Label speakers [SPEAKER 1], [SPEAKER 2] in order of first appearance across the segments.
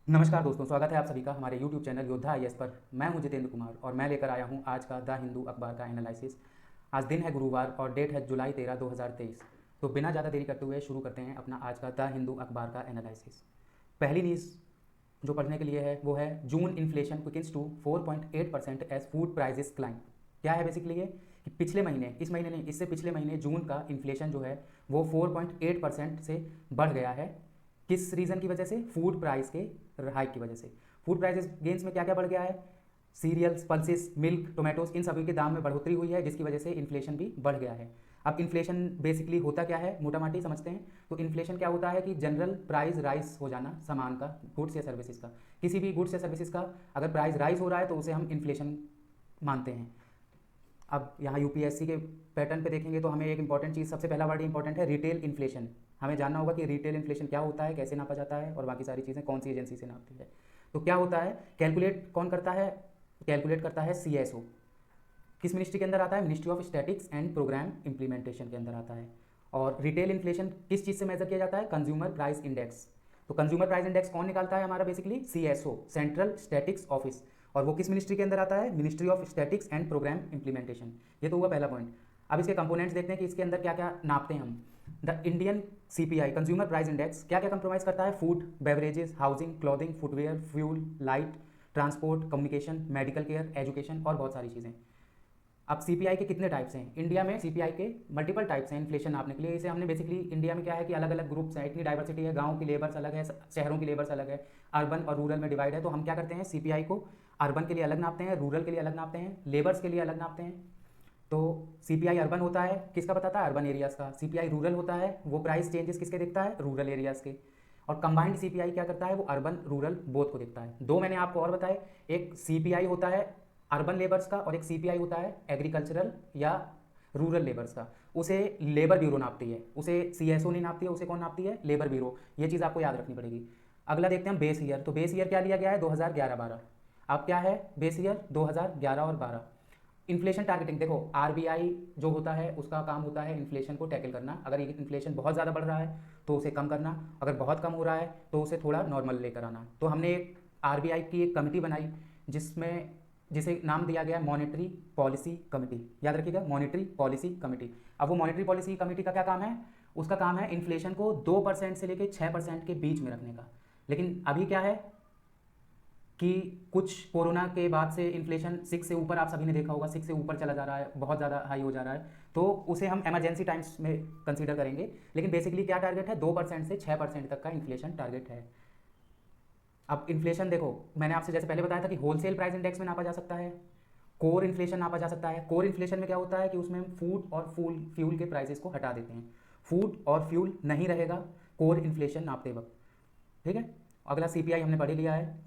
[SPEAKER 1] नमस्कार दोस्तों, स्वागत है आप सभी का हमारे YouTube चैनल योद्धा आईएएस पर। मैं हूं जितेंद्र कुमार और मैं लेकर आया हूं आज का द हिंदू अखबार का एनालिसिस। आज दिन है गुरुवार और डेट है जुलाई 13, 2023। तो बिना ज़्यादा देरी करते हुए शुरू करते हैं अपना आज का द हिंदू अखबार का एनालिसिस। पहली न्यूज़ जो पढ़ने के लिए है वो है June inflation quickens to 4.8% as food prices climb. क्या है बेसिकली ये कि पिछले महीने, इस महीने नहीं, इससे पिछले महीने जून का इन्फ्लेशन जो है वो 4.8% से बढ़ गया है। किस रीज़न की वजह से? फूड प्राइस के हाइक की वजह से। फूड प्राइसेस गेंस में क्या क्या बढ़ गया है? सीरियल्स, पल्सेस, मिल्क, टोमेटोज, इन सभी के दाम में बढ़ोतरी हुई है, जिसकी वजह से इन्फ्लेशन भी बढ़ गया है। अब इन्फ्लेशन बेसिकली होता क्या है, मोटा माटी समझते हैं। तो इन्फ्लेशन क्या होता है कि जनरल प्राइस राइज हो जाना सामान का, गुड्स या सर्विसेज का। किसी भी गुड्स या सर्विसेज का अगर प्राइस राइज हो रहा है तो उसे हम इन्फ्लेशन मानते हैं। अब यहाँ यूपीएससी के पैटर्न पे देखेंगे तो हमें एक इंपॉर्टेंट चीज़, सबसे पहला वर्ड इंपॉर्टेंट है रिटेल इन्फ्लेशन। हमें जानना होगा कि रिटेल इन्फ्लेशन क्या होता है, कैसे नापा जाता है और बाकी सारी चीज़ें कौन सी एजेंसी से नापती है। तो क्या होता है, कैलकुलेट कौन करता है? कैलकुलेट करता है सीएसओ। किस मिनिस्ट्री के अंदर आता है? Ministry of statistics and programme implementation के अंदर आता है। और रिटेल इन्फ्लेशन किस चीज़ से मेजर किया जाता है? Consumer price index. तो कंज्यूमर प्राइस इंडेक्स कौन निकालता है? हमारा basically CSO, central statistics office. और वो किस मिनिस्ट्री के अंदर आता है? Ministry of statistics and programme implementation. ये तो हुआ पहला पॉइंट। अब इसके कंपोनेंट्स देखते हैं कि इसके अंदर क्या क्या नापते हैं हम। The Indian CPI, consumer price index, क्या क्या कंप्रोमाइज करता है? Food, beverages, housing, clothing, footwear, fuel, light, transport, communication, medical care, education और बहुत सारी चीज़ें। अब सीपीआई के कितने टाइप्स हैं? इंडिया में सीपीआई के मल्टीपल टाइप्स हैं इन्फ्लेशन नापने के लिए। इसे हमने बेसिकली, इंडिया में क्या है कि अलग अलग ग्रुप्स हैं, इतनी डाइवर्सिटी है, गाँव की लेबर्स अलग है, शहरों की लेबर्स अलग है, अर्बन और रूरल में डिवाइड है। तो हम क्या करते हैं, सीपीआई को अर्बन के लिए अलग नापते हैं, रूरल के लिए अलग नापते हैं, लेबर्स के लिए अलग नापते हैं। तो सीपीआई अर्बन होता है, किसका बताता है? अर्बन एरियाज़ का। सीपीआई रूरल होता है, वो प्राइस चेंजेस किसके देखता है? रूरल एरियाज़ के। और कंबाइंड सीपीआई क्या करता है? वो अर्बन रूरल बोथ को देखता है। दो मैंने आपको और बताए, एक सीपीआई होता है अर्बन लेबर्स का और एक सीपीआई होता है एग्रीकल्चरल या रूरल लेबर्स का। उसे लेबर ब्यूरो नापती है, उसे सीएसओ नहीं नापती है, उसे कौन नापती है? Labour bureau. ये चीज़ आपको याद रखनी पड़ेगी। अगला देखते हैं बेस ईयर। तो बेस ईयर क्या लिया गया है? 2011-12। अब क्या है बेस ईयर? 2011 और 12। इन्फ्लेशन टारगेटिंग देखो, आरबीआई जो होता है उसका काम होता है इन्फ्लेशन को टैकल करना। अगर इन्फ्लेशन बहुत ज़्यादा बढ़ रहा है तो उसे कम करना, अगर बहुत कम हो रहा है तो उसे थोड़ा नॉर्मल लेकर आना। तो हमने एक आरबीआई की एक कमेटी बनाई जिसमें, जिसे नाम दिया गया मॉनेटरी पॉलिसी कमेटी। याद रखिएगा, मॉनेटरी पॉलिसी कमेटी। अब वो मॉनेटरी पॉलिसी कमेटी का क्या काम है? उसका काम है इन्फ्लेशन को 2% से लेकर 6% के बीच में रखने का। लेकिन अभी क्या है कि कुछ कोरोना के बाद से इन्फ्लेशन 6 से ऊपर, आप सभी ने देखा होगा, 6 से ऊपर चला जा रहा है, बहुत ज़्यादा हाई हो जा रहा है। तो उसे हम इमरजेंसी टाइम्स में कंसीडर करेंगे। लेकिन बेसिकली क्या टारगेट है? 2% से 6% तक का इन्फ्लेशन टारगेट है। अब इन्फ्लेशन देखो, मैंने आपसे जैसे पहले बताया था कि होलसेल प्राइस इंडेक्स में नापा जा सकता है, कोर इन्फ्लेशन नापा जा सकता है। कोर इन्फ्लेशन में क्या होता है कि उसमें हम फूड और फ्यूल के प्राइसेस को हटा देते हैं। फूड और फ्यूल नहीं रहेगा कोर इन्फ्लेशन नापते वक्त। ठीक है। अगला सीपीआई हमने पढ़ ही लिया है,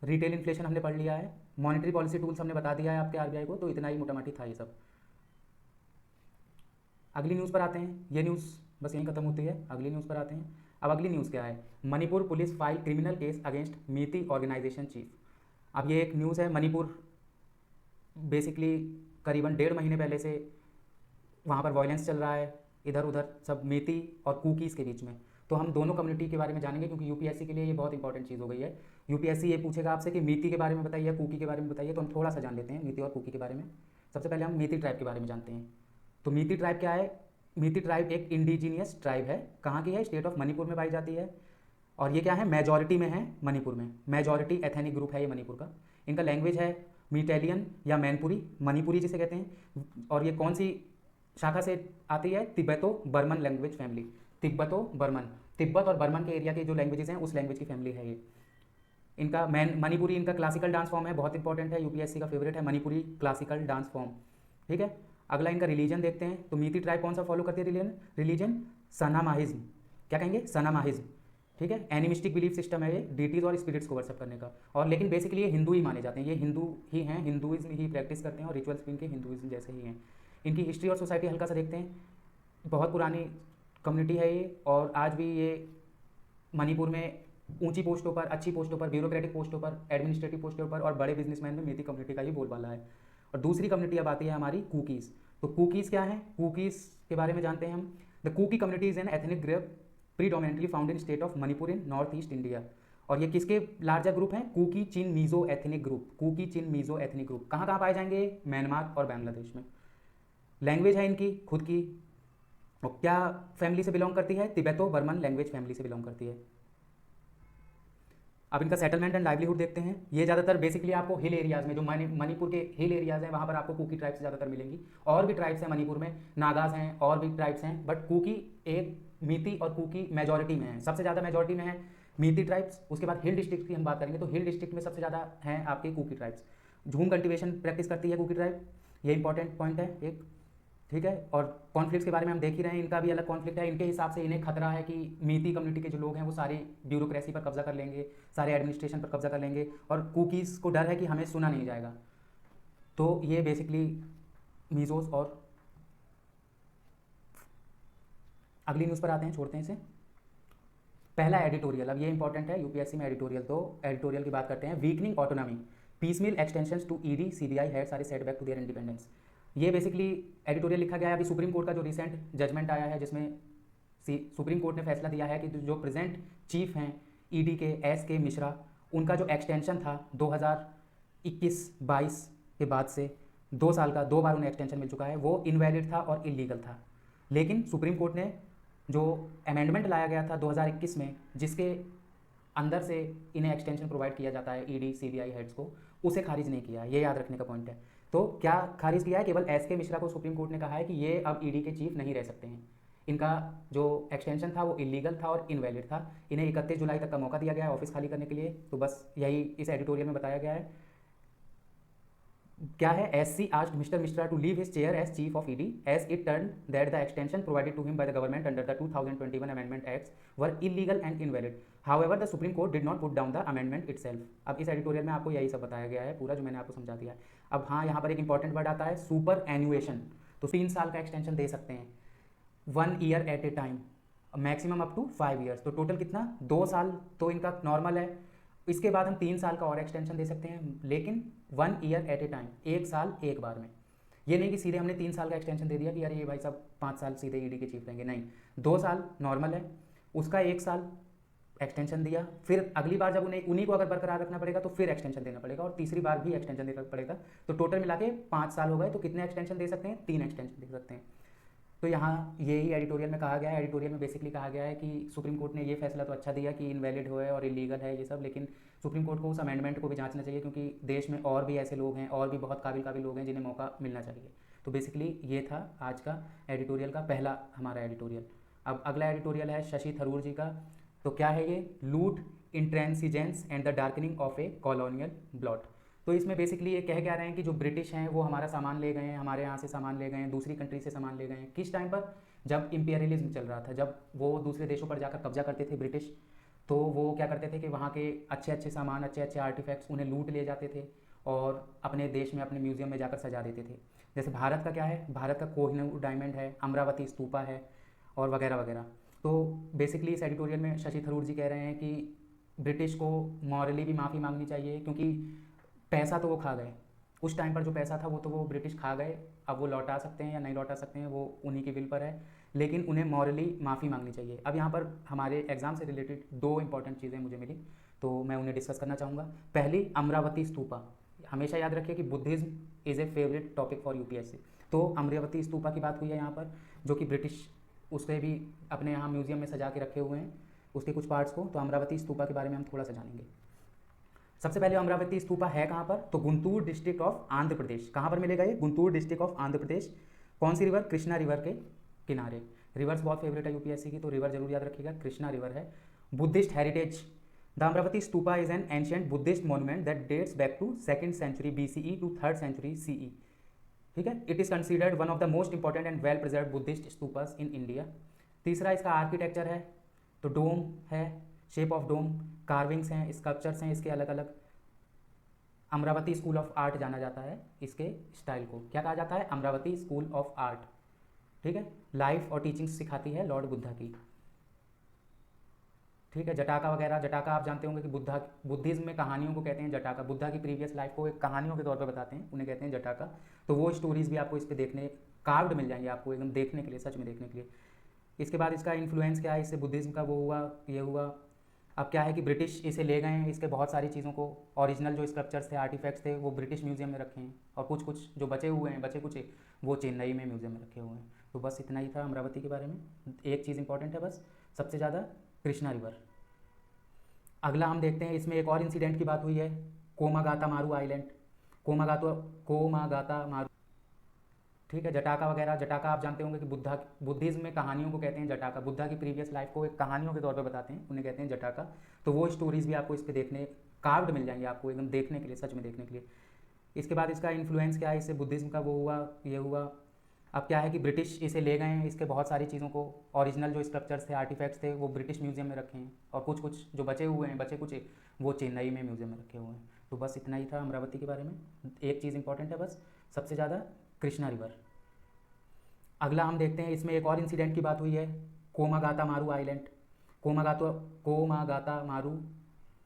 [SPEAKER 1] रिटेल इन्फ्लेशन हमने पढ़ लिया है, मॉनेटरी पॉलिसी टूल्स हमने बता दिया है आपके आरबीआई को। तो इतना ही मोटा माटी था ये सब। अगली न्यूज़ पर आते हैं। ये न्यूज़ बस यहीं खत्म होती है, अगली न्यूज़ पर आते हैं। अब अगली न्यूज़ क्या है? Manipur police file criminal case against Meitei organisation chief. अब ये एक न्यूज़ है, मणिपुर बेसिकली करीबन 1.5 महीने पहले से वहाँ पर वायलेंस चल रहा है, इधर उधर सब मीती और कुकीज़ के बीच में। तो हम दोनों कम्युनिटी के बारे में जानेंगे क्योंकि यूपीएससी के लिए ये बहुत इंपॉर्टेंट चीज़ हो गई है। यूपीएससी ये पूछेगा आपसे कि मीती के बारे में बताइए, कुकी के बारे में बताइए। तो हम थोड़ा सा जान लेते हैं मीती और कुकी के बारे में। सबसे पहले हम मीती ट्राइब के बारे में जानते हैं। तो मीती ट्राइब क्या है? मीती ट्राइब एक इंडिजीनियस ट्राइब है। कहाँ की है? स्टेट ऑफ मणिपुर में पाई जाती है। और ये क्या है? मेजॉरिटी में है मणिपुर में, मेजॉरिटी एथेनिक ग्रुप है ये मणिपुर का। इनका लैंग्वेज है मीटेलियन या मैनपुरी, मणिपुरी जिसे कहते हैं। और ये कौन सी शाखा से आती है? Tibeto Burman language family. तिब्बतो बर्मन, तिब्बत और बर्मन के एरिया के जो लैंग्वेजेस हैं उस लैंग्वेज की फैमिली है ये। इनका मैन मणिपुरी इनका क्लासिकल डांस फॉर्म है, बहुत इंपॉर्टेंट है, यूपीएससी का फेवरेट है मणिपुरी क्लासिकल डांस फॉर्म। ठीक है। अगला इनका रिलीजन देखते हैं। तो मीती ट्राइब कौन सा फॉलो करती है रिलीजन? रिलीजन सनामाहिज्म। क्या कहेंगे? सनामाहिज्म। ठीक है। एनिमिस्टिक बिलीफ सिस्टम है ये, डीटीज और स्पिरिट्स को वर्शिप करने का। और लेकिन बेसिकली ये हिंदू ही माने जाते हैं, ये हिंदू ही हैं, हिंदुइज्म ही प्रैक्टिस करते हैं और रिचुअल्स भी इनके हिंदुइज्म जैसे ही हैं। इनकी हिस्ट्री और सोसाइटी हल्का सा देखते हैं। बहुत पुरानी कम्युनिटी है ये और आज भी ये मणिपुर में ऊंची पोस्टों पर, अच्छी पोस्टों पर, ब्यूरोक्रेटिक पोस्टों पर, एडमिनिस्ट्रेटिव पोस्टों पर और बड़े बिजनेसमैन में मीती कम्युनिटी का ही बोलबाला है। और दूसरी कम्युनिटी अब आती है हमारी कुकीज़। तो कुकीज़ क्या है? कुकीज़ के बारे में जानते हैं हम। The Kuki community is an ethnic group predominantly found in state of Manipur in north east India. और ये किसके लार्जर ग्रुप हैं? Kuki Chin Mizo ethnic group. Kuki Chin Mizo ethnic group कहाँ कहाँ पाए जाएंगे? म्यांमार और बांग्लादेश में। लैंग्वेज है इनकी खुद की, और क्या फैमिली से बिलोंग करती है? तिब्बतो बर्मन लैंग्वेज फैमिली से बिलोंग करती है। अब इनका सेटलमेंट एंड लाइवलीहुड देखते हैं। ये ज़्यादातर बेसिकली आपको हिल एरियाज़ में, जो मणिपुर के हिल एरियाज़ हैं वहाँ पर आपको कुकी ट्राइब्स ज़्यादातर मिलेंगी। और भी ट्राइब्स हैं मणिपुर में, नागाज हैं और भी ट्राइब्स हैं, बट कुकी एक मीती और कुकी मेजॉरिटी में है, सबसे ज़्यादा मेजॉरिटी में है मीती ट्राइब्स। उसके बाद हिल डिस्ट्रिक्ट की हम बात करेंगे तो हिल डिस्ट्रिक्ट में सबसे ज़्यादा हैं आपके कुकी ट्राइब्स। झूम कल्टिवेशन प्रैक्टिस करती है कुकी ट्राइब, ये इंपॉर्टेंट पॉइंट है एक, ठीक है। और कॉन्फ्लिक्ट्स के बारे में हम देख ही रहे हैं, इनका भी अलग कॉन्फ्लिक्ट है। इनके हिसाब से इन्हें खतरा है कि मीती कम्युनिटी के जो लोग हैं वो सारी ब्यूरोक्रेसी पर कब्जा कर लेंगे, सारे एडमिनिस्ट्रेशन पर कब्जा कर लेंगे, और कुकीज़ को डर है कि हमें सुना नहीं जाएगा। तो ये बेसिकली मीज़ोस। और अगली न्यूज़ पर आते हैं, छोड़ते हैं इसे। पहला एडिटोरियल, अब ये इंपॉर्टेंट है यूपीएससी में एडिटोरियल, तो एडिटोरियल की बात करते हैं। Weakening autonomy, piecemeal extensions to ED CBI heads are setback to their independence. ये बेसिकली एडिटोरियल लिखा गया है अभी सुप्रीम कोर्ट का जो रिसेंट जजमेंट आया है, जिसमें सुप्रीम कोर्ट ने फैसला दिया है कि जो प्रेजेंट चीफ हैं ईडी के एस के मिश्रा, उनका जो एक्सटेंशन था 2021-22 के बाद से 2 साल का, 2 बार उन्हें एक्सटेंशन मिल चुका है, वो इनवैलिड था और इलीगल था। लेकिन सुप्रीम कोर्ट ने जो अमेंडमेंट लाया गया था 2021 में, जिसके अंदर से इन्हें एक्सटेंशन प्रोवाइड किया जाता है ईडी सीबीआई हेड्स को, उसे खारिज नहीं किया। ये याद रखने का पॉइंट है। तो क्या खारिज किया है? केवल एस के मिश्रा को सुप्रीम कोर्ट ने कहा है कि ये अब ईडी के चीफ नहीं रह सकते हैं। इनका जो एक्सटेंशन था वो इलीगल था और इनवैलिड था। इन्हें 31 जुलाई तक का मौका दिया गया है ऑफिस खाली करने के लिए। तो बस यही इस एडिटोरियल में बताया गया है। क्या है? SC asked Mr. Mishra to leave his chair as chief of ED as it turned that the extension provided to him by the government under the 2021 Amendment Acts were illegal and invalid. However, the Supreme Court did not put down the amendment itself. अब इस editorial में आपको यही सब बताया गया है पूरा, जो मैंने आपको समझा दिया है। अब हाँ, यहाँ पर एक इंपॉर्टेंट वर्ड आता है, सुपर एन्यूएशन। तो 3 साल का एक्सटेंशन दे सकते हैं, 1 year at a time, maximum up to 5 years. तो टोटल कितना? 2 साल तो इनका नॉर्मल है। इसके बाद हम 3 साल का और एक्सटेंशन दे सकते हैं, लेकिन 1 ईयर एट ए टाइम, 1 साल एक बार में। ये नहीं कि सीधे हमने 3 साल का एक्सटेंशन दे दिया कि यार ये भाई साहब 5 साल सीधे ईडी के चीफ रहेंगे, नहीं। 2 साल नॉर्मल है, उसका 1 साल एक्सटेंशन दिया, फिर अगली बार जब उन्हीं को अगर बरकरार रखना पड़ेगा तो फिर एक्सटेंशन देना पड़ेगा, और तीसरी बार भी एक्सटेंशन देना पड़ेगा। तो टोटल मिला के 5 साल हो गए। तो कितने एक्सटेंशन दे सकते हैं? 3 एक्सटेंशन दे सकते हैं। तो यहाँ यही एडिटोरियल में कहा गया है। एडिटोरियल में बेसिकली कहा गया है कि सुप्रीम कोर्ट ने ये फैसला तो अच्छा दिया कि इनवैलिड है और इलीगल है ये सब, लेकिन सुप्रीम कोर्ट को उस अमेंडमेंट को भी जांचना चाहिए, क्योंकि देश में और भी ऐसे लोग हैं, और भी बहुत काबिल लोग हैं जिन्हें मौका मिलना चाहिए। तो बेसिकली ये था आज का एडिटोरियल का पहला हमारा एडिटोरियल। अब अगला एडिटोरियल है शशि थरूर जी का। तो क्या है ये? Loot, intransigence and the darkening of a colonial blot. तो इसमें बेसिकली ये कह रहे हैं कि जो ब्रिटिश हैं वो हमारा सामान ले गए हैं, हमारे यहाँ से सामान ले गए हैं, दूसरी कंट्री से सामान ले गए हैं। किस टाइम पर? जब इंपीरियलिज्म चल रहा था, जब वो दूसरे देशों पर जाकर कब्जा करते थे ब्रिटिश, तो वो क्या करते थे कि वहाँ के अच्छे अच्छे सामान, अच्छे अच्छे आर्टिफैक्ट्स उन्हें लूट ले जाते थे और अपने देश में, अपने म्यूजियम में जाकर सजा देते थे। जैसे भारत का क्या है? भारत का कोहिनूर डायमंड है, अमरावती स्तूपा है, और वगैरह वगैरह। तो बेसिकली इस एडिटोरियल में शशि थरूर जी कह रहे हैं कि ब्रिटिश को मॉरली भी माफ़ी मांगनी चाहिए, क्योंकि पैसा तो वो खा गए, उस टाइम पर जो पैसा था वो तो वो ब्रिटिश खा गए। अब वो लौटा सकते हैं या नहीं लौटा सकते हैं वो उन्हीं की विल पर है, लेकिन उन्हें मॉरली माफ़ी मांगनी चाहिए। अब यहाँ पर हमारे एग्जाम से रिलेटेड 2 इंपॉर्टेंट चीज़ें मुझे मिली, तो मैं उन्हें डिस्कस करना चाहूँगा। पहली, अमरावती स्तूपा। हमेशा याद रखिए कि Buddhism is a favourite topic for UPSC. तो अमरावती स्तूपा की बात हुई है यहाँ पर, जो कि ब्रिटिश उसके भी अपने यहाँ म्यूजियम में सजा के रखे हुए हैं उसके कुछ पार्ट्स को। तो अमरावती स्तूपा के बारे में हम थोड़ा सा जानेंगे। सबसे पहले अमरावती स्तूपा है कहाँ पर? तो गुंटूर डिस्ट्रिक्ट ऑफ आंध्र प्रदेश। कहाँ पर मिलेगा ये? Guntur district of Andhra Pradesh. कौन सी रिवर? कृष्णा रिवर के किनारे। रिवर्स बहुत फेवरेट है यूपीएससी की, तो रिवर जरूर याद रखिएगा, कृष्णा रिवर है। Buddhist heritage. The Amaravati stupa is an ancient Buddhist monument that dates back to 2nd century BCE to 3rd century CE। ठीक है, it is considered one of the most important and well preserve Buddhist stupas in India. तीसरा इसका architecture है, तो dome है, shape of dome, carvings हैं, sculptures हैं इसके अलग अलग। अमरावती स्कूल ऑफ आर्ट जाना जाता है इसके स्टाइल को। क्या कहा जाता है? Amravati school of art. ठीक है, लाइफ और टीचिंग्स सिखाती है लॉर्ड बुद्धा की। ठीक है, जटाका वगैरह। जटाका आप जानते होंगे कि बुद्धिज्म में कहानियों को कहते हैं जटाका। बुद्धा की प्रीवियस लाइफ को एक कहानियों के तौर पर बताते हैं, उन्हें कहते हैं जटाका। तो वो स्टोरीज भी आपको इस पर देखने, कार्व्ड मिल जाएंगे आपको एकदम देखने के लिए, सच में देखने के लिए। इसके बाद इसका इन्फ्लुएंस क्या है, इससे बुद्धिज्म का वो हुआ, ये हुआ। अब क्या है कि ब्रिटिश इसे ले गए हैं, इसके बहुत सारी चीज़ों को, ओरिजिनल जो स्कल्पचर्स थे, आर्टिफैक्ट्स थे, वो ब्रिटिश म्यूजियम में रखे हैं, और कुछ कुछ जो बचे हुए हैं, बचे कुछ वो चेन्नई में म्यूजियम में रखे हुए हैं। तो बस इतना ही था अमरावती के बारे में। एक चीज़ इंपॉर्टेंट है बस, सबसे ज़्यादा कृष्णा रिवर। अगला हम देखते हैं, इसमें एक और इंसिडेंट की बात हुई है, कोमागाता मारू आइलैंड। कोमागाता मारू, ठीक है। जटाका वगैरह, जटाका आप जानते होंगे कि बुद्धिज्म में कहानियों को कहते हैं जटाका। बुद्धा की प्रीवियस लाइफ को एक कहानियों के तौर पे बताते हैं, उन्हें कहते हैं जटाका। तो वो स्टोरीज भी आपको इस पे देखने, कार्व्ड मिल जाएंगे आपको एकदम देखने के लिए, सच में देखने के लिए। इसके बाद इसका इन्फ्लुएंस क्या है, इससे बुद्धिज्म का वो हुआ, ये हुआ। अब क्या है कि ब्रिटिश इसे ले गए हैं, इसके बहुत सारी चीज़ों को, ओरिजिनल जो स्कल्पचर्स थे, आर्टिफैक्ट्स थे, वो ब्रिटिश म्यूजियम में रखे हैं, और कुछ कुछ जो बचे हुए हैं, बचे कुछ वो चेन्नई में म्यूजियम में रखे हुए हैं। तो बस इतना ही था अमरावती के बारे में। एक चीज़ इंपॉर्टेंट है बस, सबसे ज़्यादा कृष्णा रिवर। अगला हम देखते हैं, इसमें एक और इंसिडेंट की बात हुई है, कोमागाता मारू आइलैंड। कोमागाता मारू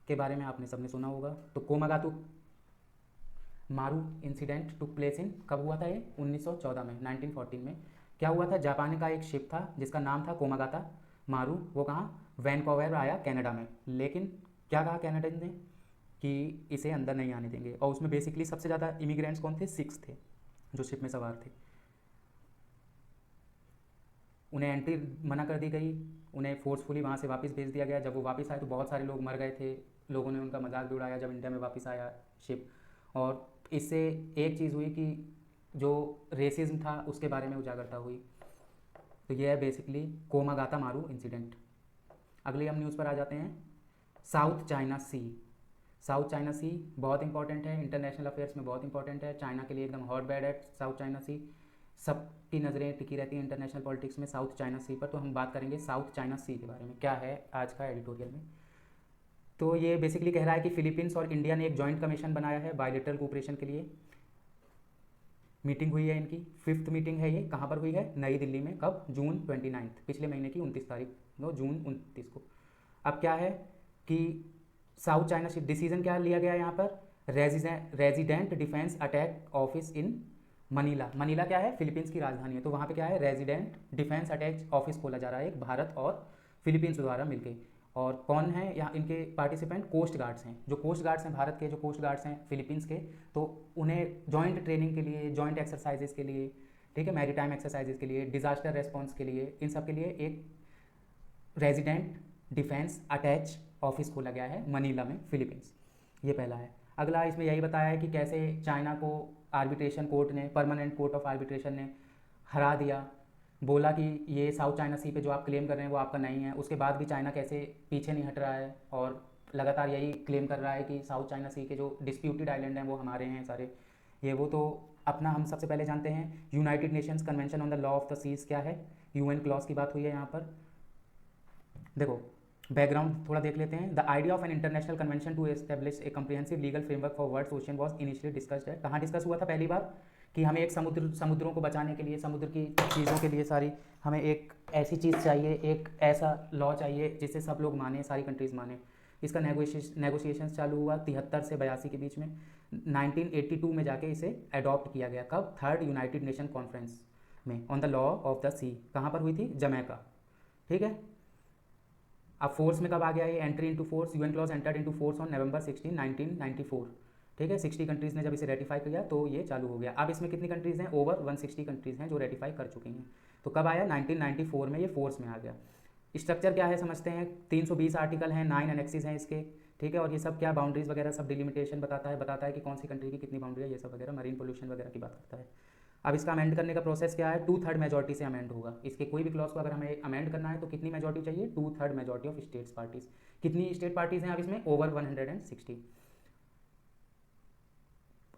[SPEAKER 1] के बारे में आपने सबने सुना होगा। तो कोमागातू मारू इंसिडेंट टुक प्लेस इन, कब हुआ था ये? 1914 में, 1914 में। क्या हुआ था, जापान का एक शिप था जिसका नाम था कोमागाता मारू। वो कहाँ, वैनकूवर आया कनाडा में। लेकिन क्या कहा कनाडा ने कि इसे अंदर नहीं आने देंगे, और उसमें बेसिकली सबसे ज़्यादा इमिग्रेंट्स कौन थे? सिख्स थे जो शिप में सवार थे। उन्हें एंट्री मना कर दी गई, उन्हें फोर्सफुली वहाँ से वापस भेज दिया गया। जब वो वापस आए तो बहुत सारे लोग मर गए थे, लोगों ने उनका मजाक भी उड़ाया जब इंडिया में वापस आया शिप। और इससे एक चीज़ हुई कि जो रेसिज्म था उसके बारे में उजागरता हुई। तो ये है बेसिकली कोमागाता मारू इंसिडेंट। अगली हम न्यूज़ पर आ जाते हैं, साउथ चाइना सी। साउथ चाइना सी बहुत इंपॉर्टेंट है, इंटरनेशनल अफेयर्स में बहुत इंपॉर्टेंट है। चाइना के लिए एकदम हॉट बैड है साउथ चाइना सी। सबकी नज़रें टिकी रहती हैं इंटरनेशनल पॉलिटिक्स में साउथ चाइना सी पर। तो हम बात करेंगे साउथ चाइना सी के बारे में, क्या है आज का एडिटोरियल में। तो ये बेसिकली कह रहा है कि फिलीपींस और इंडिया ने एक जॉइंट कमीशन बनाया है बायलैटरल कोऑपरेशन के लिए। मीटिंग हुई है इनकी, 5th मीटिंग है ये। कहाँ पर हुई है? नई दिल्ली में। कब? जून 29, पिछले महीने की 29 तारीख, जून 29 को। अब क्या है कि साउथ चाइना सी डिसीजन क्या लिया गया यहाँ पर, resident defence attack office in Manila. Manila क्या है? फिलीपींस की राजधानी है। तो वहाँ पे क्या है, रेजिडेंट डिफेंस अटैक ऑफिस खोला जा रहा है, एक भारत और फिलीपींस द्वारा मिलकर। और कौन है यहाँ इनके पार्टिसिपेंट? कोस्ट गार्ड्स हैं। जो कोस्ट गार्ड्स हैं भारत के, जो कोस्ट गार्ड्स हैं फिलीपींस के, तो उन्हें जॉइंट ट्रेनिंग के लिए, जॉइंट एक्सरसाइजेज के लिए, ठीक है, मैरीटाइम एक्सरसाइजेज के लिए, डिजास्टर रेस्पॉन्स के लिए, इन सब के लिए एक रेजिडेंट डिफेंस अटैच ऑफिस खोला गया है मनीला में, फिलीपींस। ये पहला है। अगला इसमें यही बताया है कि कैसे चाइना को आर्बिट्रेशन कोर्ट ने, परमानेंट कोर्ट ऑफ आर्बिट्रेशन ने हरा दिया। बोला कि ये साउथ चाइना सी पे जो आप क्लेम कर रहे हैं वो आपका नहीं है। उसके बाद भी चाइना कैसे पीछे नहीं हट रहा है और लगातार यही क्लेम कर रहा है कि साउथ चाइना सी के जो डिस्प्यूटेड आइलैंड हैं वो हमारे हैं सारे। ये वो तो अपना हम सबसे पहले जानते हैं United Nations convention on the law of the seas क्या है, यूएन क्लॉज की बात हुई है यहाँ पर। देखो बैकग्राउंड थोड़ा देख लेते हैं। The idea of an international convention to establish a comprehensive legal framework for world ocean was initially discussed है। कहाँ डिस्कस हुआ था पहली बार? कि हमें एक समुद्रों को बचाने के लिए, समुद्र की चीज़ों के लिए सारी, हमें एक ऐसी चीज़ चाहिए, एक ऐसा लॉ चाहिए जिससे सब लोग माने, सारी कंट्रीज़ माने। इसका नेगोशिएशन चालू हुआ 73 से 82 के बीच में। 1982 में जाके इसे अडॉप्ट किया गया। कब? 3rd यूनाइटेड नेशन कॉन्फ्रेंस में on the law of the sea. कहाँ पर हुई थी? जमैका, ठीक है। अब फोर्स में कब आ गया ये? Entry into force, UN clause entered into force on November 16, 1994, ठीक है। 60 कंट्रीज़ ने जब इसे रेटिफाई किया तो ये चालू हो गया। अब इसमें कितनी कंट्रीज़ हैं? ओवर 160 कंट्रीज़ हैं जो रेटिफाई कर चुकी हैं। तो कब आया? 1994 में ये फोर्स में आ गया। स्ट्रक्चर क्या है समझते हैं। 320 आर्टिकल हैं, 9 एनेक्सेस हैं इसके, ठीक है। और ये सब क्या, बाउंड्रीज वगैरह सब डिलिमिटेशन बताता है कि कौन सी कंट्री की कितनी बाउंड्री है, ये सब वगैरह, मरीन पोल्यूशन वगैरह की बात करता है। अब इसका अमेंड करने का प्रोसेस क्या है? 2/3 मेजॉरिटी से अमेंड होगा। इसके कोई भी क्लॉज को अगर हमें अमेंड करना है तो कितनी मेजॉरिटी चाहिए? 2/3 मेजॉरिटी ऑफ स्टेट्स पार्टीज। कितनी स्टेट पार्टीज हैं अब इसमें? ओवर 160।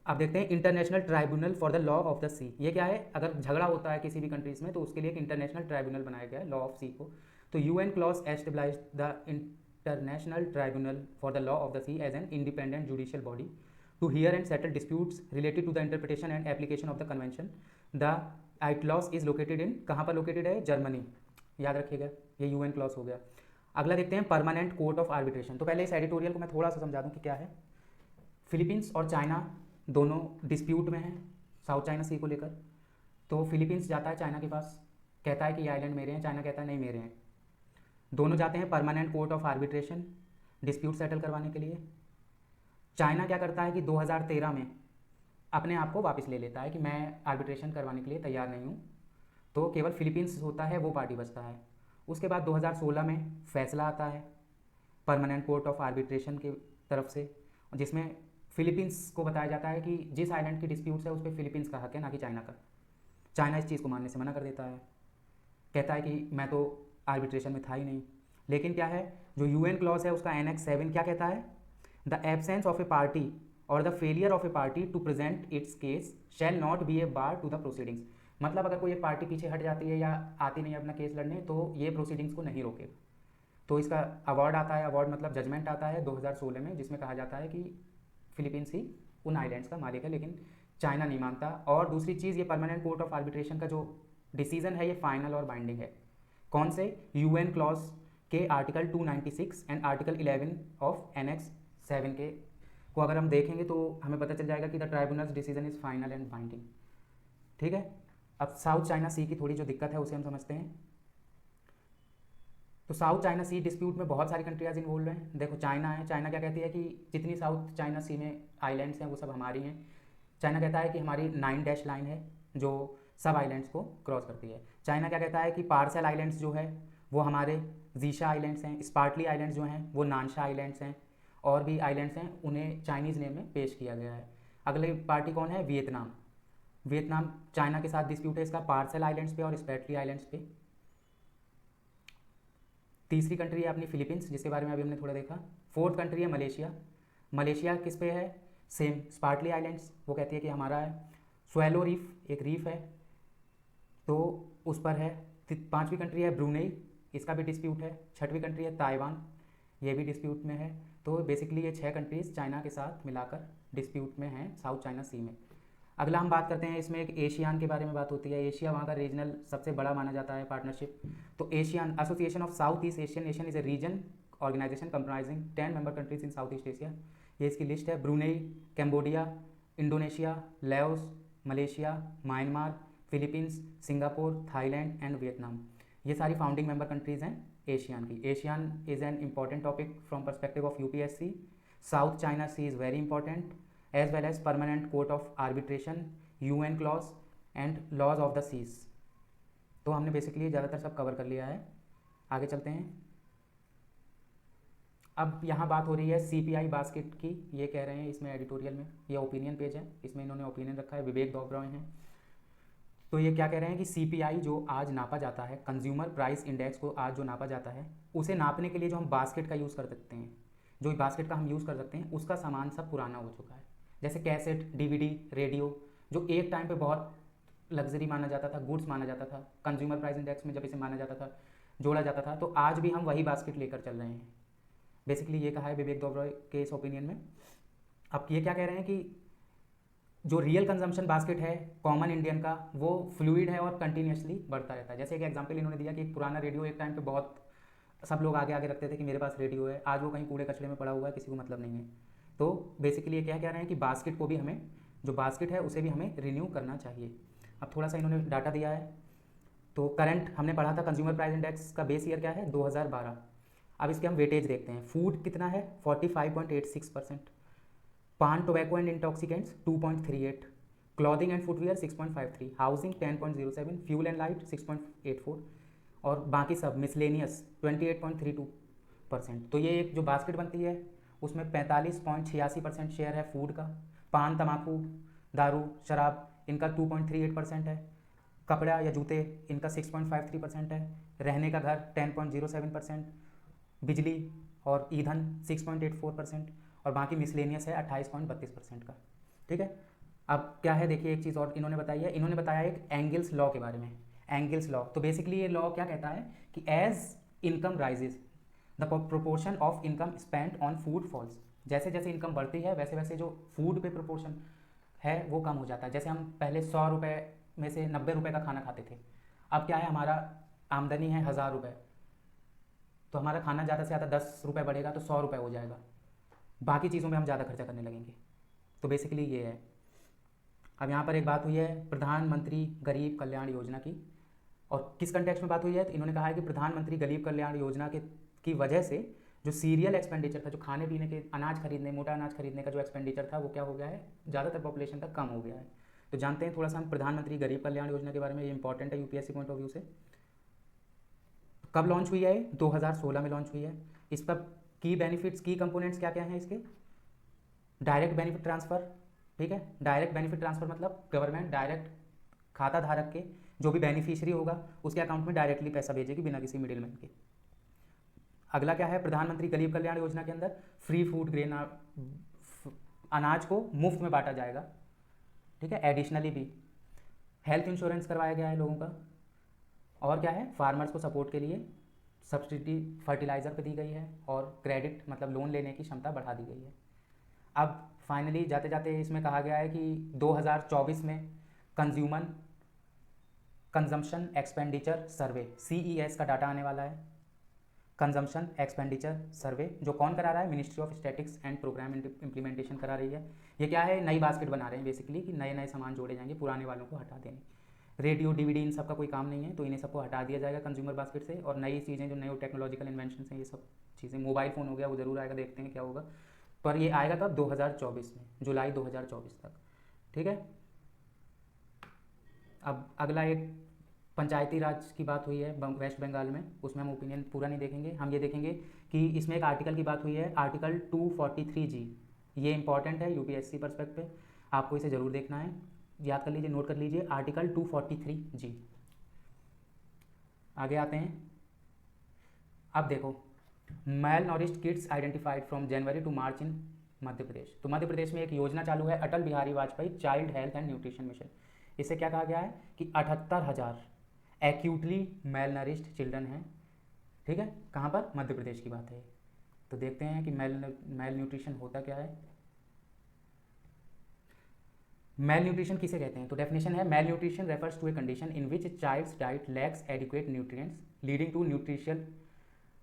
[SPEAKER 1] अब देखते हैं international tribunal for the law of the sea. ये क्या है? अगर झगड़ा होता है किसी भी कंट्रीज में तो उसके लिए एक इंटरनेशनल ट्राइब्यूनल बनाया गया है लॉ ऑफ सी को। तो UN clause establish the international tribunal for the law of the sea as an independent judicial body to hear and settle disputes related to the interpretation and application of the convention. The ITLOS is located in, कहाँ पर located है? Germany, याद रखिएगा। ये UN clause हो गया। अगला देखते हैं परमानेंट कोर्ट ऑफ आर्बिट्रेशन। तो पहले इस एडिटोरियल को मैं थोड़ा सा समझा दूं कि क्या है। फिलीपींस और चाइना दोनों डिस्प्यूट में हैं साउथ चाइना सी को लेकर। तो फिलीपींस जाता है चाइना के पास, कहता है कि ये आइलैंड मेरे हैं। चाइना कहता है नहीं मेरे हैं। दोनों जाते हैं permanent court of arbitration. Dispute settle करवाने के लिए। चाइना क्या करता है कि 2013 में अपने आप को वापस ले लेता है कि मैं आर्बिट्रेशन करवाने के लिए तैयार नहीं हूँ, तो केवल फिलीपींस होता है वो पार्टी बचता है। उसके बाद 2016 में फैसला आता है परमानेंट कोर्ट ऑफ आर्बिट्रेशन की तरफ से, जिसमें फिलीपींस को बताया जाता है कि जिस आइलैंड की डिस्प्यूट्स है उस पर फिलीपींस का हक है, ना कि चाइना का। चाइना इस चीज़ को मानने से मना कर देता है, कहता है कि मैं तो आर्बिट्रेशन में था ही नहीं। लेकिन क्या है, जो यूएन क्लॉज है उसका एनेक्स 7 क्या कहता है, the absence of a party और the failure of a party to present its case shall not be a bar to the proceedings. मतलब अगर कोई एक पार्टी पीछे हट जाती है या आती नहीं है अपना केस लड़ने, तो ये प्रोसीडिंग्स को नहीं रोकेगा। तो इसका अवार्ड आता है, अवार्ड मतलब जजमेंट आता है 2016 में, जिसमें कहा जाता है कि फिलीपींस ही उन आइलैंड्स का मालिक है, लेकिन चाइना नहीं मानता। और दूसरी चीज़, ये परमानेंट कोर्ट ऑफ आर्बिट्रेशन का जो डिसीजन है ये फाइनल और बाइंडिंग है। कौन से, यूएन क्लॉज के article 296 and article 11 of annex 7 के को अगर हम देखेंगे तो हमें पता चल जाएगा कि the tribunals decision is final and binding. ठीक है, अब साउथ चाइना सी की थोड़ी जो दिक्कत है उसे हम समझते हैं। तो साउथ चाइना सी डिस्प्यूट में बहुत सारी कंट्रियाज इन्वॉल्व हैं। देखो चाइना है, चाइना क्या कहती है कि जितनी साउथ चाइना सी में आइलैंड्स हैं वो सब हमारी हैं। चाइना कहता है कि हमारी 9 डैश लाइन है जो सब आइलैंड्स को क्रॉस करती है। चाइना क्या कहता है कि पार्सल आइलैंड्स जो है वो हमारे जीशा आइलैंड्स हैं, स्पार्टली आइलैंड्स जो हैं वो नानशा आइलैंड्स हैं, और भी आइलैंड्स हैं उन्हें चाइनीज़ नेम में पेश किया गया है। अगली पार्टी कौन है, वियतनाम। वियतनाम चाइना के साथ डिस्प्यूट है इसका पार्सल आइलैंड्स पे और स्पार्टली आइलैंड्स पे। तीसरी कंट्री है अपनी फिलीपींस, जिसके बारे में अभी हमने थोड़ा देखा। फोर्थ कंट्री है मलेशिया। मलेशिया किस पे है, सेम स्पार्टली आइलैंड्स, वो कहती है कि हमारा है। स्वेलो रीफ एक रीफ है तो उस पर है। पांचवी कंट्री है ब्रूनेई, इसका भी डिस्प्यूट है। छठवीं कंट्री है ताइवान, ये भी डिस्प्यूट में है। तो बेसिकली ये 6 कंट्रीज़ चाइना के साथ मिलाकर डिस्प्यूट में हैं साउथ चाइना सी में। अगला हम बात करते हैं, इसमें एक एशियान के बारे में बात होती है। एशिया वहाँ का रीजनल सबसे बड़ा माना जाता है पार्टनरशिप। तो Asian association of south east Asian nation is a region organisation comprising 10 member countries in south east Asia. ये इसकी लिस्ट है। Brunei, Cambodia, Indonesia, Laos, Malaysia, Myanmar, Philippines, Singapore, Thailand and Vietnam, ये सारी founding member countries हैं ASEAN की। ASEAN is an important topic from perspective of UPSC. South China sea is very important as well as permanent court of arbitration, UN clause and laws of the seas। तो हमने basically ज़्यादातर सब cover कर लिया है। आगे चलते हैं। अब यहाँ बात हो रही है CPI बास्केट की। ये कह रहे हैं इसमें एडिटोरियल में, ये ओपिनियन पेज है, इसमें इन्होंने ओपिनियन रखा है, विवेक दोबरॉय हैं। तो ये क्या कह रहे हैं कि CPI जो आज नापा जाता है, कंज्यूमर प्राइस इंडेक्स को आज जो नापा जाता है, उसे नापने के लिए जो हम बास्केट का यूज़ कर सकते हैं, जो बास्केट का हम यूज़ कर सकते हैं, उसका सामान सब पुराना हो चुका है। जैसे कैसेट, DVD, रेडियो, जो एक टाइम पे बहुत लग्जरी माना जाता था, गुड्स माना जाता था, कंज्यूमर प्राइस इंडेक्स में जब इसे माना जाता था, जोड़ा जाता था, तो आज भी हम वही बास्केट लेकर चल रहे हैं। बेसिकली ये कहा है विवेक दोबरॉय के इस ओपिनियन में। अब ये क्या कह रहे हैं कि जो रियल कंजम्पशन बास्केट है कॉमन इंडियन का, वो फ्लूइड है और कंटिन्यूसली बढ़ता रहता है। जैसे एक एग्जाम्पल इन्होंने दिया कि एक पुराना रेडियो एक टाइम पे बहुत सब लोग आगे आगे रखते थे कि मेरे पास रेडियो है, आज वो कहीं कूड़े कचरे में पड़ा हुआ है, किसी को मतलब नहीं है। तो बेसिकली ये क्या कह रहे हैं कि बास्केट को भी हमें, जो बास्केट है उसे भी हमें रिन्यू करना चाहिए। अब थोड़ा सा इन्होंने डाटा दिया है। तो करंट हमने पढ़ा था कंज्यूमर प्राइस इंडेक्स का बेस ईयर क्या है, 2012। अब इसके हम वेटेज देखते हैं। फूड कितना है, 45.86%। पान, tobacco and intoxicants 2.38, clothing and footwear 6.53, housing 10.07, fuel and light 6.84, और बाकी सब मिसलेनियस 28.32%। तो ये एक जो बास्केट बनती है उसमें 45.86% शेयर है फूड का। पान, तम्बाकू, दारू, शराब इनका 2.38% है। कपड़ा या जूते इनका 6.53% है। रहने का घर 10.07%, बिजली और ईंधन 6.84%, और बाकी मिसलेनियस है 28.32% का। ठीक है, अब क्या है देखिए, एक चीज़ और इन्होंने बताई है। इन्होंने बताया एक एंगल्स लॉ के बारे में। एंगल्स लॉ, तो बेसिकली ये लॉ क्या कहता है कि as income rises the proportion of income spent on food falls. जैसे जैसे इनकम बढ़ती है वैसे वैसे जो फूड पे प्रोपोर्शन है वो कम हो जाता है। जैसे हम पहले 100 रुपये में से 90 रुपये का खाना खाते थे, अब क्या है, हमारा आमदनी है 1000 रुपये, तो हमारा खाना ज़्यादा से ज़्यादा 10 रुपये बढ़ेगा तो 100 रुपये हो जाएगा। बाकी चीज़ों में हम ज़्यादा खर्चा करने लगेंगे। तो बेसिकली ये है। अब यहाँ पर एक बात हुई है प्रधानमंत्री गरीब कल्याण योजना की, और किस कंटेक्स्ट में बात हुई है, तो इन्होंने कहा है कि प्रधानमंत्री गरीब कल्याण योजना की वजह से जो सीरियल एक्सपेंडिचर था, जो खाने पीने के अनाज खरीदने, मोटा अनाज खरीदने का जो एक्सपेंडिचर था वो क्या हो गया है, ज़्यादातर पॉपुलेशन का कम हो गया है। तो जानते हैं थोड़ा सा हम प्रधानमंत्री गरीब कल्याण योजना के बारे में, ये इंपॉर्टेंट है यूपीएससी पॉइंट ऑफ व्यू से। कब लॉन्च हुई है? 2016 में लॉन्च हुई है। इस पर की बेनिफिट्स, की कंपोनेंट्स क्या क्या हैं इसके? डायरेक्ट बेनिफिट ट्रांसफ़र, ठीक है। डायरेक्ट बेनिफिट ट्रांसफ़र मतलब गवर्नमेंट डायरेक्ट खाता धारक के जो भी बेनिफिशियरी होगा उसके अकाउंट में डायरेक्टली पैसा भेजेगी बिना किसी मिडिलमैन के। अगला क्या है? प्रधानमंत्री गरीब कल्याण योजना के अंदर फ्री फूड ग्रेन, अनाज को मुफ्त में बांटा जाएगा, ठीक है। एडिशनली भी हेल्थ इंश्योरेंस करवाया गया है लोगों का। और क्या है? फार्मर्स को सपोर्ट के लिए सब्सिडी फर्टिलाइज़र पर दी गई है और क्रेडिट मतलब लोन लेने की क्षमता बढ़ा दी गई है। अब फाइनली जाते जाते इसमें कहा गया है कि 2024 में कंजम्पशन एक्सपेंडिचर सर्वे CES का डाटा आने वाला है। कंजम्पशन एक्सपेंडिचर सर्वे जो कौन करा रहा है? Ministry of statistics and programme implementation करा रही है। ये क्या है? नई बास्केट बना रहे हैं बेसिकली, कि नए नए सामान जोड़े जाएंगे, पुराने वालों को हटा देंगे। रेडियो DVD इन सब का कोई काम नहीं है, तो इन्हें सबको हटा दिया जाएगा कंज्यूमर बास्केट से। और नई चीज़ें जो नए टेक्नोलॉजिकल इन्वेंशन हैं, ये सब चीज़ें, मोबाइल फ़ोन हो गया, वो ज़रूर आएगा, देखते हैं क्या होगा। पर ये आएगा कब? 2024 में, जुलाई 2024 तक, ठीक है। अब अगला एक पंचायती राज की बात हुई है वेस्ट बंगाल में, उसमें हम ओपिनियन पूरा नहीं देखेंगे, हम ये देखेंगे कि इसमें एक आर्टिकल की बात हुई है, आर्टिकल 243G। ये इंपॉर्टेंट है यूपीएससी पर्सपेक्टिव पे, आपको इसे ज़रूर देखना है, याद कर लीजिए, नोट कर लीजिए, आर्टिकल 243G। आगे आते हैं। अब देखो, malnourished kids identified from January to March in Madhya Pradesh. तो मध्य प्रदेश में एक योजना चालू है, Atal Bihari Vajpayee child health and nutrition mission. इससे क्या कहा गया है कि 78,000 एक्यूटली मेल नरिश्ड चिल्ड्रन हैं, ठीक है। कहाँ पर? मध्य प्रदेश की बात है। तो देखते हैं कि मेल न्यूट्रिशन होता क्या है। मेल न्यूट्रिशन किसे कहते हैं? तो डेफिनेशन है, malnutrition refers to a condition in which child's diet lacks adequate nutrients leading to nutritional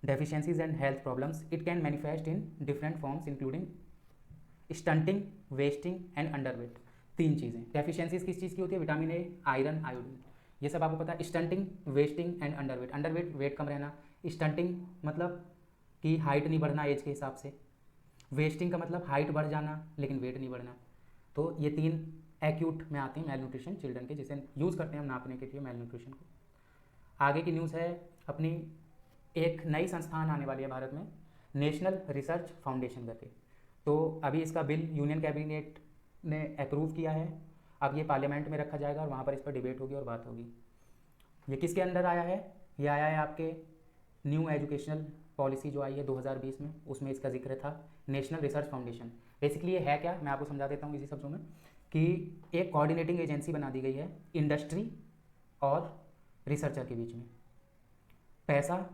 [SPEAKER 1] deficiencies and health problems. It can manifest in different forms including stunting, wasting and underweight। तीन चीज़ें। Deficiencies किस चीज़ की होती है? Vitamin A, iron, iodine, ये सब आपको पता है। Stunting, wasting and underweight. Underweight weight कम रहना, स्टंटिंग मतलब कि हाइट नहीं बढ़ना एज के हिसाब से, वेस्टिंग का मतलब हाइट बढ़ जाना लेकिन वेट नहीं बढ़ना। तो ये तीन एक्यूट में आते हैं मेल न्यूट्रिशन चिल्ड्रन के, जिसे यूज़ करते हैं हम नापने के लिए मेल न्यूट्रिशन को। आगे की न्यूज़ है अपनी, एक नई संस्थान आने वाली है भारत में, नेशनल रिसर्च फाउंडेशन करके। तो अभी इसका बिल यूनियन कैबिनेट ने अप्रूव किया है, अब ये पार्लियामेंट में रखा जाएगा और वहाँ पर इस पर डिबेट होगी और बात होगी। ये किसके अंदर आया है? ये आया है आपके न्यू एजुकेशनल पॉलिसी जो आई है 2020 में, उसमें इसका जिक्र था, नेशनल रिसर्च फाउंडेशन। बेसिकली ये है क्या, मैं आपको समझा देता हूँ इसी शब्दों में, कि एक कोऑर्डिनेटिंग एजेंसी बना दी गई है इंडस्ट्री और रिसर्चर के बीच में। पैसा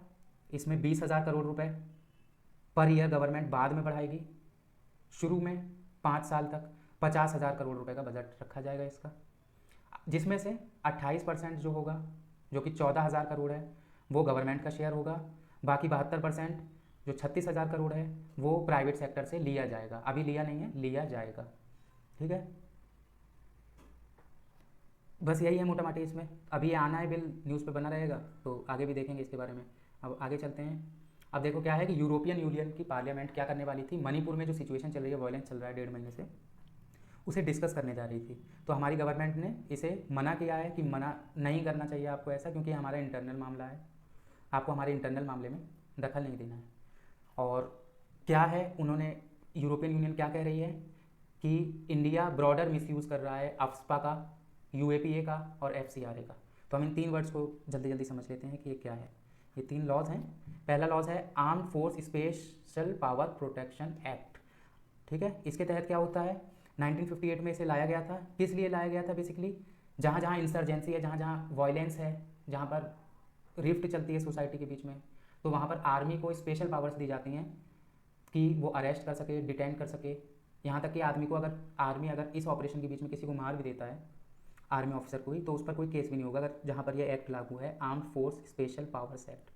[SPEAKER 1] इसमें 20,000 करोड़ रुपए पर ईयर गवर्नमेंट बाद में बढ़ाएगी, शुरू में 5 साल तक 50,000 करोड़ रुपए का बजट रखा जाएगा इसका, जिसमें से 28% जो होगा, जो कि 14,000 करोड़ है, वो गवर्नमेंट का शेयर होगा। बाकी 72% जो 36,000 करोड़ है वो प्राइवेट सेक्टर से लिया जाएगा। अभी लिया नहीं है, लिया जाएगा, ठीक है। बस यही है मोटा माटी इसमें। अभी ये आना है बिल, न्यूज़ पे बना रहेगा, तो आगे भी देखेंगे इसके बारे में। अब आगे चलते हैं। अब देखो क्या है कि यूरोपियन यूनियन की पार्लियामेंट क्या करने वाली थी, मणिपुर में जो सिचुएशन चल रही है, वायलेंस चल रहा है 1.5 महीने से, उसे डिस्कस करने जा रही थी। तो हमारी गवर्नमेंट ने इसे मना किया है कि मना नहीं करना चाहिए आपको ऐसा, क्योंकि हमारा इंटरनल मामला है, आपको हमारे इंटरनल मामले में दखल नहीं देना है। और क्या है, उन्होंने, यूरोपियन यूनियन क्या कह रही है कि इंडिया ब्रॉडर मिसयूज़ कर रहा है अफ्स्पा का, UAPA का और FCRA का। तो हम इन तीन वर्ड्स को जल्दी जल्दी समझ लेते हैं कि ये क्या है। ये तीन लॉज हैं। पहला लॉज है armed force special power protection act, ठीक है। इसके तहत क्या होता है, 1958 में इसे लाया गया था। किस लिए लाया गया था? बेसिकली जहाँ जहाँ इंसर्जेंसी है, जहाँ जहाँ वायलेंस है, जहाँ पर रिफ्ट चलती है सोसाइटी के बीच में, तो वहाँ पर आर्मी को स्पेशल पावर्स दी जाती हैं कि वो अरेस्ट कर सके, डिटेन कर सके। यहाँ तक कि आदमी को आर्मी अगर इस ऑपरेशन के बीच में किसी को मार भी देता है, आर्मी ऑफिसर को ही, तो उस पर कोई केस भी नहीं होगा, अगर जहाँ पर यह एक्ट लागू है, armed force special powers act.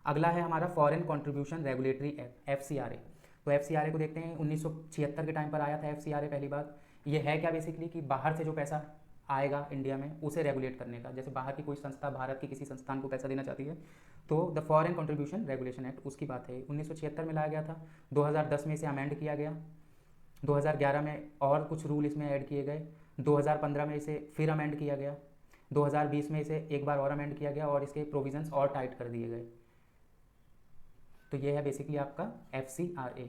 [SPEAKER 1] अगला है हमारा foreign contribution regulatory act, FCRA। तो FCRA को देखते हैं, 1976 के टाइम पर आया था FCRA पहली बार। ये है क्या बेसिकली कि बाहर से जो पैसा आएगा इंडिया में उसे रेगुलेट करने का। जैसे बाहर की कोई संस्था भारत की किसी संस्थान को पैसा देना चाहती है तो the foreign contribution regulation act उसकी बात है, 1976 में लाया गया था, 2010 में इसे अमेंड किया गया, 2011 में और कुछ रूल इसमें ऐड किए गए, 2015 में इसे फिर अमेंड किया गया, 2020 में इसे एक बार और अमेंड किया गया और इसके प्रोविजंस और टाइट कर दिए गए। तो ये है बेसिकली आपका FCRA।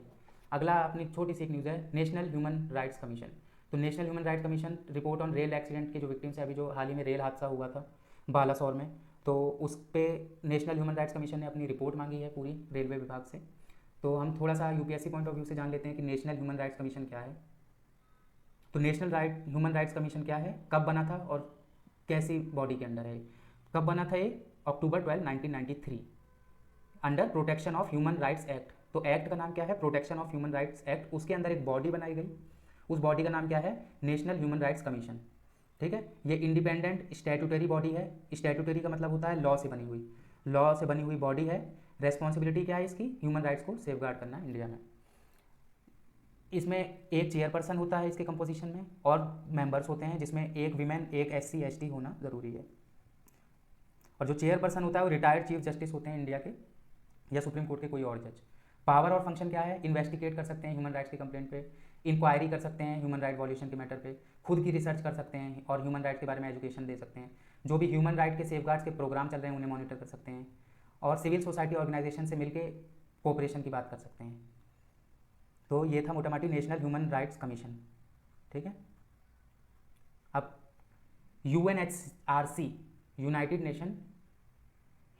[SPEAKER 1] अगला अपनी छोटी सी एक न्यूज़ है, नेशनल ह्यूमन राइट्स कमीशन। तो national human rights commission report on rail accident के जो विक्टिम्स है, अभी जो हाल ही में रेल हादसा हुआ था बालासोर में, तो उस पर नेशनल ह्यूमन राइट्स कमीशन ने अपनी रिपोर्ट मांगी है पूरी रेलवे विभाग से। तो हम थोड़ा सा UPSC पॉइंट ऑफ व्यू से जान लेते हैं कि नेशनल ह्यूमन राइट्स कमीशन क्या है। तो नेशनल ह्यूमन राइट्स कमीशन क्या है, कब बना था और कैसी बॉडी के अंडर है। कब बना था ये, अक्टूबर 12, 1993, under protection of human rights act. तो एक्ट का नाम क्या है, protection of human rights act. उसके अंदर एक बॉडी बनाई गई, उस बॉडी का नाम क्या है, नेशनल ह्यूमन राइट्स कमीशन। ठीक है, ये इंडिपेंडेंट स्टैट्यूटरी बॉडी है। स्टैट्यूटरी का मतलब होता है लॉ से बनी हुई, लॉ से बनी हुई बॉडी है। रेस्पॉन्सिबिलिटी क्या है इसकी, ह्यूमन राइट्स को सेफगार्ड करना इंडिया में। इसमें एक चेयरपर्सन होता है इसके कंपोजिशन में, और मेंबर्स होते हैं जिसमें एक विमेन, एक SC ST होना ज़रूरी है। और जो चेयरपर्सन होता है वो रिटायर्ड चीफ जस्टिस होते हैं इंडिया के, या सुप्रीम कोर्ट के कोई और जज। पावर और फंक्शन क्या है, इन्वेस्टिगेट कर सकते हैं ह्यूमन राइट्स की कंप्लेंट पे, इंक्वायरी कर सकते हैं ह्यूमन राइट वॉल्यूशन के मैटर पे, खुद की रिसर्च कर सकते हैं और ह्यूमन राइट के बारे में एजुकेशन दे सकते हैं। जो भी ह्यूमन राइट के सेफगार्ड्स के प्रोग्राम चल रहे हैं उन्हें मॉनिटर कर सकते हैं, और सिविल सोसाइटी ऑर्गेनाइजेशन से मिलकर कोऑपरेशन की बात कर सकते हैं। तो ये था मोटा मोटी नेशनल ह्यूमन राइट्स कमीशन। ठीक है, अब UNHRC, United Nation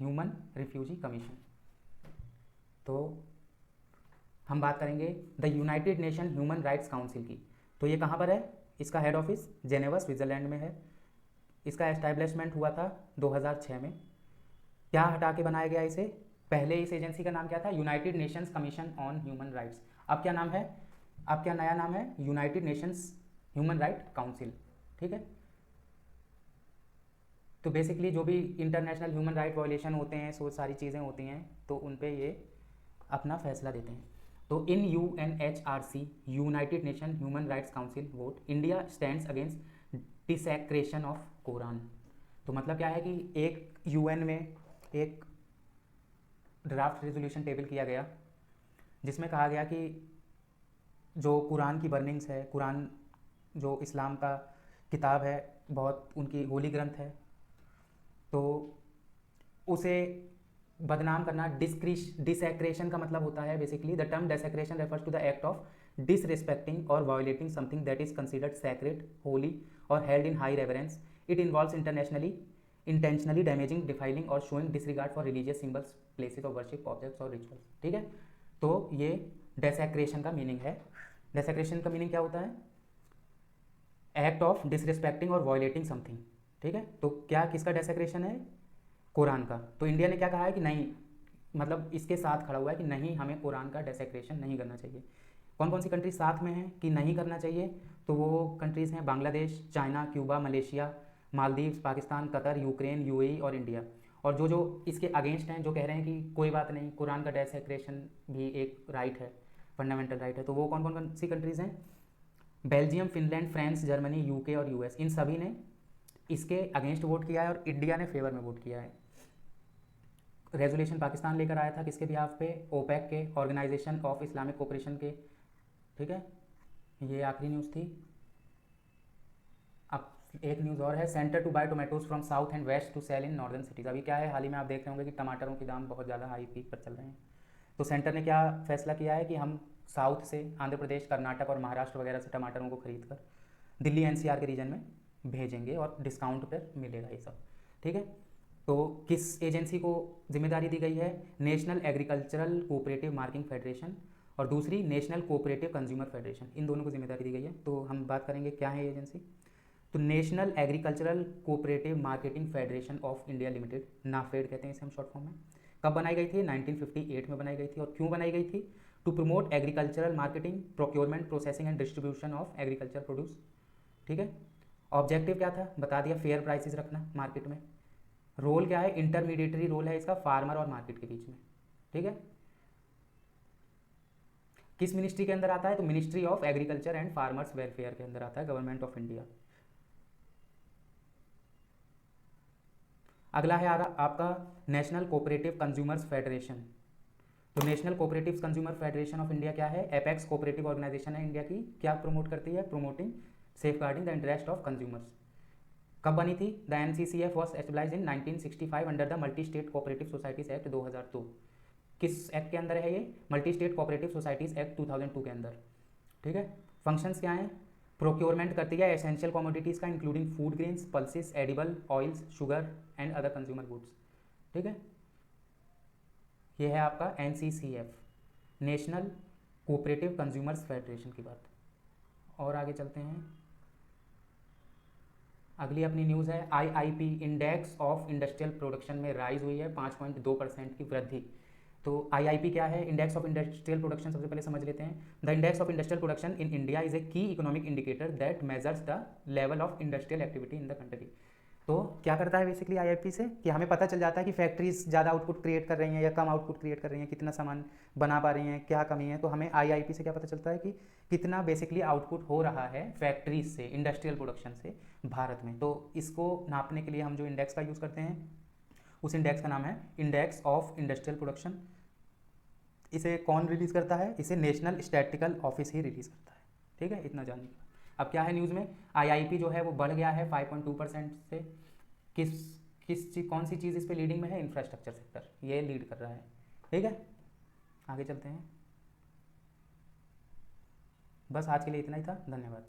[SPEAKER 1] human refugee commission. तो हम बात करेंगे the United Nation human rights council की। तो ये कहाँ पर है, इसका हेड ऑफिस जेनेवा स्विट्ज़रलैंड में है। इसका एस्टैब्लिशमेंट हुआ था 2006 में। क्या हटा के बनाया गया इसे, पहले इस एजेंसी का नाम क्या था, United Nations commission on human rights. अब क्या नाम है, अब क्या नया नाम है, United Nations human right council. ठीक है, तो बेसिकली जो भी इंटरनेशनल ह्यूमन राइट वायलेशन होते हैं, सो सारी चीज़ें होती हैं, तो उन पे ये अपना फैसला देते हैं। तो in UNHRC, United Nation human rights council vote, India stands against desecration of Quran. तो मतलब क्या है कि एक UN में एक ड्राफ्ट रेजोल्यूशन टेबल किया गया जिसमें कहा गया कि जो कुरान की बर्निंग्स है, कुरान जो इस्लाम का किताब है, बहुत उनकी होली ग्रंथ है, तो उसे बदनाम करना, डिसैक्रेशन का मतलब होता है basically, the term desecration refers to the act of disrespecting और violating something that is considered sacred, holy और held in high reverence. It involves intentionally damaging, defiling और showing disregard for religious symbols, places of worship, objects और rituals. ठीक है, तो ये डिसैक्रेशन का meaning है। डिसैक्रेशन का मीनिंग क्या होता है, एक्ट ऑफ डिसरिस्पेक्टिंग और वायोलेटिंग समथिंग। ठीक है, तो क्या किसका डिसैक्रेशन है, कुरान का। तो इंडिया ने क्या कहा है कि नहीं, मतलब इसके साथ खड़ा हुआ है कि नहीं, हमें कुरान का डिसैक्रेशन नहीं करना चाहिए। कौन कौन सी कंट्रीज साथ में हैं कि नहीं करना चाहिए, तो वो कंट्रीज़ हैं Bangladesh, China, Cuba, Malaysia, Maldives, Pakistan, Qatar, Ukraine, UAE और इंडिया। और जो जो इसके अगेंस्ट हैं, जो कह रहे हैं कि कोई बात नहीं, कुरान का डिसैक्रेशन भी एक राइट है, फंडामेंटल राइट है, तो वो कौन कौन सी कंट्रीज़ हैं, Belgium, Finland, France, Germany, UK और US। इन सभी ने इसके अगेंस्ट वोट किया है और इंडिया ने फेवर में वोट किया है। रेजोल्यूशन पाकिस्तान लेकर आया था किसके बिहाफ पे, OPEC के, ऑर्गेनाइजेशन ऑफ इस्लामिक कोऑपरेशन के। ठीक है, ये आखिरी न्यूज़ थी। अब एक न्यूज़ और है, centre to buy tomatoes from south and west to sell in northern cities. अभी क्या है, हाल ही में आप देख रहे होंगे कि टमाटरों के दाम बहुत ज़्यादा हाई पीक पर चल रहे हैं। तो सेंटर ने क्या फैसला किया है कि हम साउथ से, आंध्र प्रदेश, कर्नाटक और महाराष्ट्र वगैरह से टमाटरों को खरीद कर दिल्ली NCR के रीजन में भेजेंगे और डिस्काउंट पर मिलेगा ये सब। ठीक है, तो किस एजेंसी को जिम्मेदारी दी गई है, national agricultural cooperative marketing federation और दूसरी नेशनल कोऑपरेटिव कंज्यूमर फेडरेशन, इन दोनों को जिम्मेदारी दी गई है। तो हम बात करेंगे क्या है ये एजेंसी। तो national agricultural cooperative marketing federation of India limited, NAFED कहते हैं इसे हम शॉर्ट फॉर्म में। कब बनाई गई थी, 1958 में बनाई गई थी। और क्यों बनाई गई थी, to promote agricultural marketing, procurement, processing and distribution of agriculture produce. ठीक है, ऑब्जेक्टिव क्या था, बता दिया, फेयर प्राइसेस रखना मार्केट में। रोल क्या है, इंटरमीडिएटरी रोल है इसका फार्मर और मार्केट के बीच में। ठीक है, किस मिनिस्ट्री के अंदर आता है, तो ministry of agriculture and farmers welfare के अंदर आता है, गवर्नमेंट ऑफ इंडिया। अगला है आपका नेशनल कोऑपरेटिव कंज्यूमर्स फेडरेशन। तो national cooperative consumer federation of India क्या है? एपेक्स कोऑपरेटिव ऑर्गेनाइजेशन है इंडिया की। क्या प्रमोट करती है? Promoting safeguarding the interest of consumers. कब बनी थी? The NCCF was established in 1965 under the multi state cooperative societies act 2002। किस एक्ट के अंदर है ये? Multi state cooperative societies act 2002 के अंदर। ठीक है। फंक्शंस क्या हैं? प्रोक्योरमेंट करती है एसेंशियल कमोडिटीज़ का, including food grains, pulses, edible oils, sugar and other consumer goods. ठीक है। ये है आपका NCCF, national cooperative consumers federation की बात। और आगे चलते हैं। अगली अपनी न्यूज़ है IIP index of industrial production में राइज हुई है 5.2% की वृद्धि। तो आईआईपी क्या है? इंडेक्स ऑफ इंडस्ट्रियल प्रोडक्शन सबसे पहले समझ लेते हैं। The index of industrial production in India is a key economic indicator that measures the level of industrial activity in the country. तो क्या करता है बेसिकली आईआईपी से कि हमें पता चल जाता है कि फैक्ट्रीज ज़्यादा आउटपुट क्रिएट कर रही हैं या कम आउटपुट क्रिएट कर रही हैं, कितना सामान बना पा रही हैं, क्या कमी है। तो हमें आईआईपी से क्या पता चलता है कि कितना बेसिकली आउटपुट हो रहा है फैक्ट्रीज से, इंडस्ट्रियल प्रोडक्शन से भारत में। तो इसको नापने के लिए हम जो इंडेक्स का यूज़ करते हैं उस इंडेक्स का नाम है इंडेक्स ऑफ इंडस्ट्रियल प्रोडक्शन। इसे कौन रिलीज़ करता है? इसे नेशनल स्टैटिस्टिकल ऑफिस ही रिलीज़ करता है। ठीक है, इतना जानिए। अब क्या है न्यूज़ में? आईआईपी जो है वो बढ़ गया है 5.2% से। कौन सी चीज़ इस पे लीडिंग में है? इंफ्रास्ट्रक्चर सेक्टर, ये लीड कर रहा है। ठीक है, आगे चलते हैं। बस आज के लिए इतना ही था। धन्यवाद।